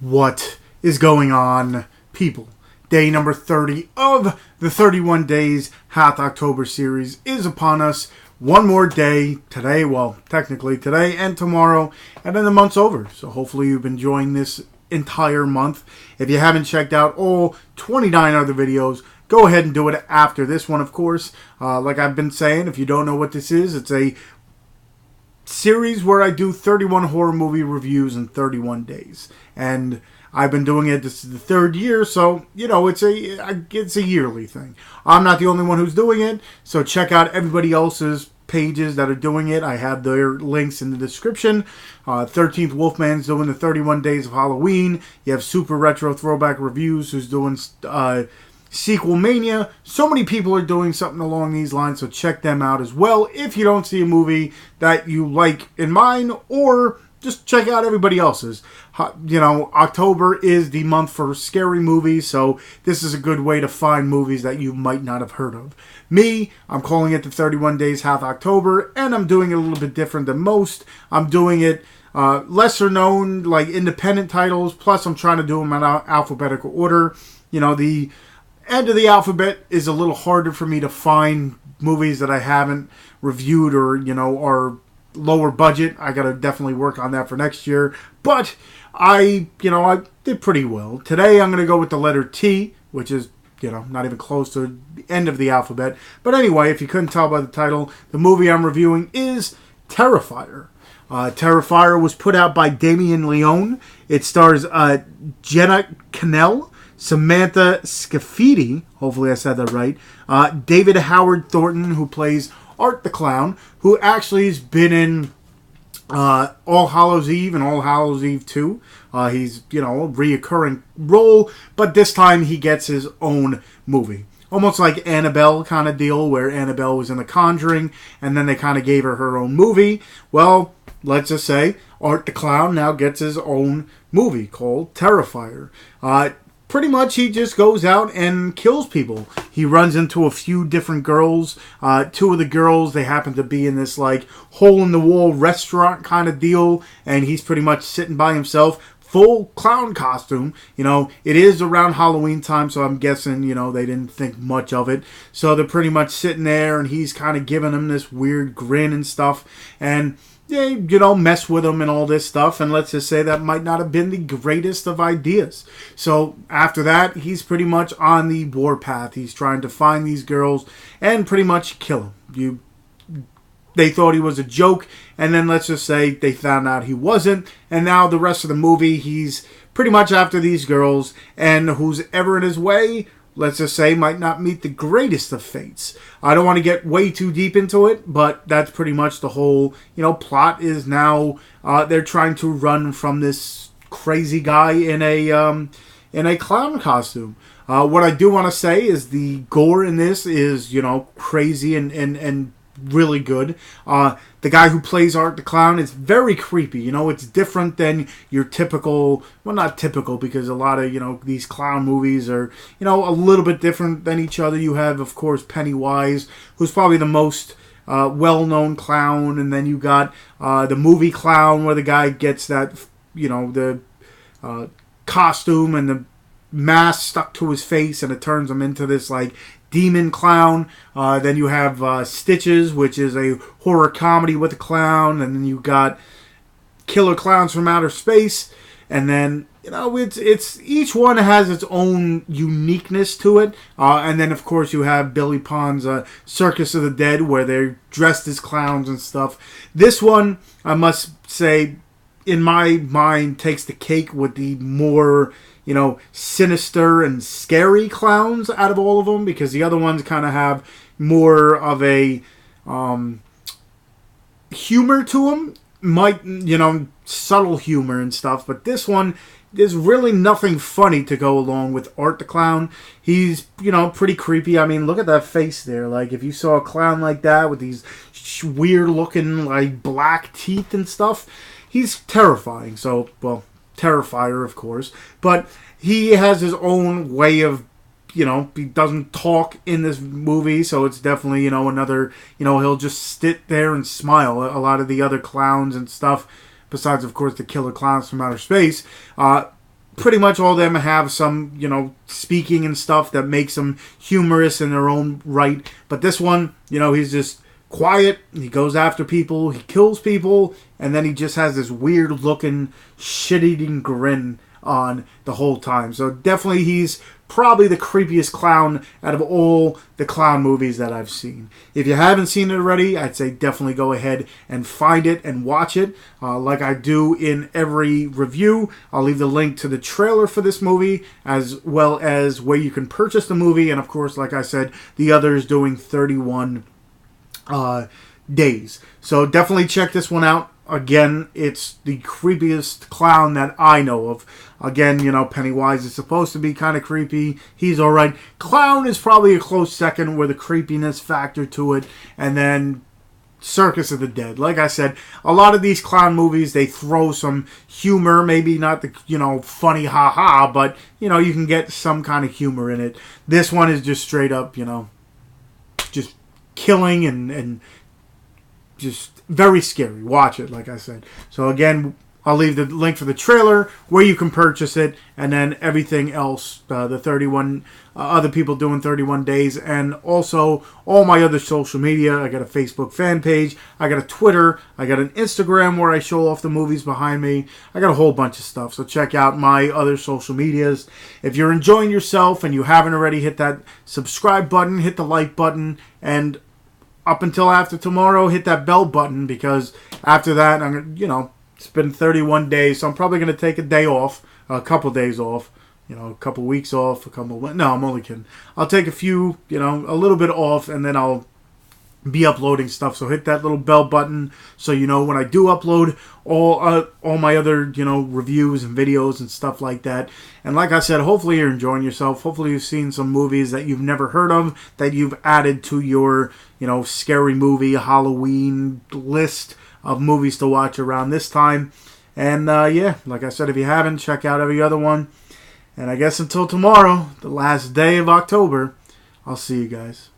What is going on, people? Day number 30 of the 31 Days Half October series is upon us. One more day today, well, technically today and tomorrow, and then the month's over. So hopefully you've been enjoying this entire month. If you haven't checked out all 29 other videos, go ahead and do it after this one, of course. Like I've been saying, if you don't know what this is, it's a series where I do 31 horror movie reviews in 31 days. And I've been doing it, this is the third year, so, you know, it's a yearly thing. I'm not the only one who's doing it, so check out everybody else's pages that are doing it. I have their links in the description. 13th Wolfman's doing the 31 Days of Halloween. You have Super Retro Throwback Reviews who's doing Sequel Mania. So many people are doing something along these lines, so check them out as well if you don't see a movie that you like in mine, or just check out everybody else's. You know, October is the month for scary movies, so this is a good way to find movies that you might not have heard of. Me, I'm calling it the 31 Days Half October, and I'm doing it a little bit different than most. I'm doing it lesser known, like independent titles, plus I'm trying to do them in alphabetical order. You know, the end of the alphabet is a little harder for me to find movies that I haven't reviewed or, you know, are lower budget. I got to definitely work on that for next year. But I did pretty well. Today I'm going to go with the letter T, which is, you know, not even close to the end of the alphabet. But anyway, if you couldn't tell by the title, the movie I'm reviewing is Terrifier. Terrifier was put out by Damien Leone. It stars Jenna, Kanell, Samantha Scaffidi, hopefully I said that right, David Howard Thornton, who plays Art the Clown, who actually has been in All Hallows Eve and All Hallows Eve 2. He's, you know, a reoccurring role, but this time he gets his own movie. Almost like Annabelle kind of deal, where Annabelle was in The Conjuring, and then they kind of gave her own movie. Well, let's just say Art the Clown now gets his own movie called Terrifier. Pretty much he just goes out and kills people. He runs into a few different girls. Two of the girls, they happen to be in this like hole-in-the-wall restaurant kind of deal, and he's pretty much sitting by himself, full clown costume. You know, it is around Halloween time, so I'm guessing, you know, they didn't think much of it. So they're pretty much sitting there, and he's kind of giving them this weird grin and stuff, and they, you know, mess with him and all this stuff, and let's just say that might not have been the greatest of ideas. So after that, he's pretty much on the warpath. He's trying to find these girls and pretty much kill them. They thought he was a joke, and then let's just say they found out he wasn't, and now the rest of the movie, he's pretty much after these girls, and who's ever in his way, let's just say, might not meet the greatest of fates. I don't want to get way too deep into it, but that's pretty much the whole, you know, plot is now they're trying to run from this crazy guy in a clown costume. What I do want to say is the gore in this is, you know, crazy and really good. The guy who plays Art the Clown is very creepy. You know, it's different than your typical, well, not typical, because a lot of, you know, these clown movies are, you know, a little bit different than each other. You have, of course, Pennywise, who's probably the most well-known clown, and then you got the movie clown, where the guy gets that, you know, the costume and the mask stuck to his face, and it turns him into this, like, demon clown. Then you have Stitches, which is a horror comedy with a clown, and then you got Killer Clowns from Outer Space, and then, you know, it's each one has its own uniqueness to it. And then of course you have Billy Pond's Circus of the Dead, where they're dressed as clowns and stuff. This one, I must say, in my mind, takes the cake with the more, you know, sinister and scary clowns out of all of them, because the other ones kind of have more of a humor to them, might, you know, subtle humor and stuff, but this one, there's really nothing funny to go along with Art the Clown. He's, you know, pretty creepy. I mean, look at that face there. Like, if you saw a clown like that with these weird looking, like, black teeth and stuff, he's terrifying. So, well, Terrifier, of course, but he has his own way of, you know, he doesn't talk in this movie, so it's definitely, you know, another, you know, he'll just sit there and smile. A lot of the other clowns and stuff, besides, of course, the Killer Clowns from Outer Space, pretty much all of them have some, speaking and stuff that makes them humorous in their own right. But this one, he's just quiet. He goes after people. He kills people. And then he just has this weird looking, shit-eating grin on the whole time. So definitely he's probably the creepiest clown out of all the clown movies that I've seen. If you haven't seen it already, I'd say definitely go ahead and find it and watch it. Like I do in every review, I'll leave the link to the trailer for this movie, as well as where you can purchase the movie. And of course, like I said, the other is doing 31 days. So definitely check this one out. Again, it's the creepiest clown that I know of. Again, Pennywise is supposed to be kind of creepy. He's alright. Clown is probably a close second with a creepiness factor to it. And then Circus of the Dead. Like I said, a lot of these clown movies, they throw some humor. Maybe not the, funny ha-ha, but, you can get some kind of humor in it. This one is just straight up, just killing and just very scary. Watch it, like I said. So again, I'll leave the link for the trailer where you can purchase it, and then everything else, the 31 other people doing 31 days, and also all my other social media. I got a Facebook fan page, I got a Twitter, I got an Instagram where I show off the movies behind me. I got a whole bunch of stuff, so check out my other social medias. If you're enjoying yourself and you haven't already, hit that subscribe button, hit the like button, and up until after tomorrow, hit that bell button, because after that, I'm it's been 31 days, so I'm probably going to take a day off, a couple days off, a couple weeks off, no, I'm only kidding. I'll take a few, a little bit off, and then I'll be uploading stuff. So hit that little bell button so when I do upload all my other, reviews and videos and stuff like that. And like I said, hopefully you're enjoying yourself. Hopefully you've seen some movies that you've never heard of that you've added to your, scary movie Halloween list of movies to watch around this time. And yeah, like I said, if you haven't, check out every other one. And I guess until tomorrow, the last day of October, I'll see you guys.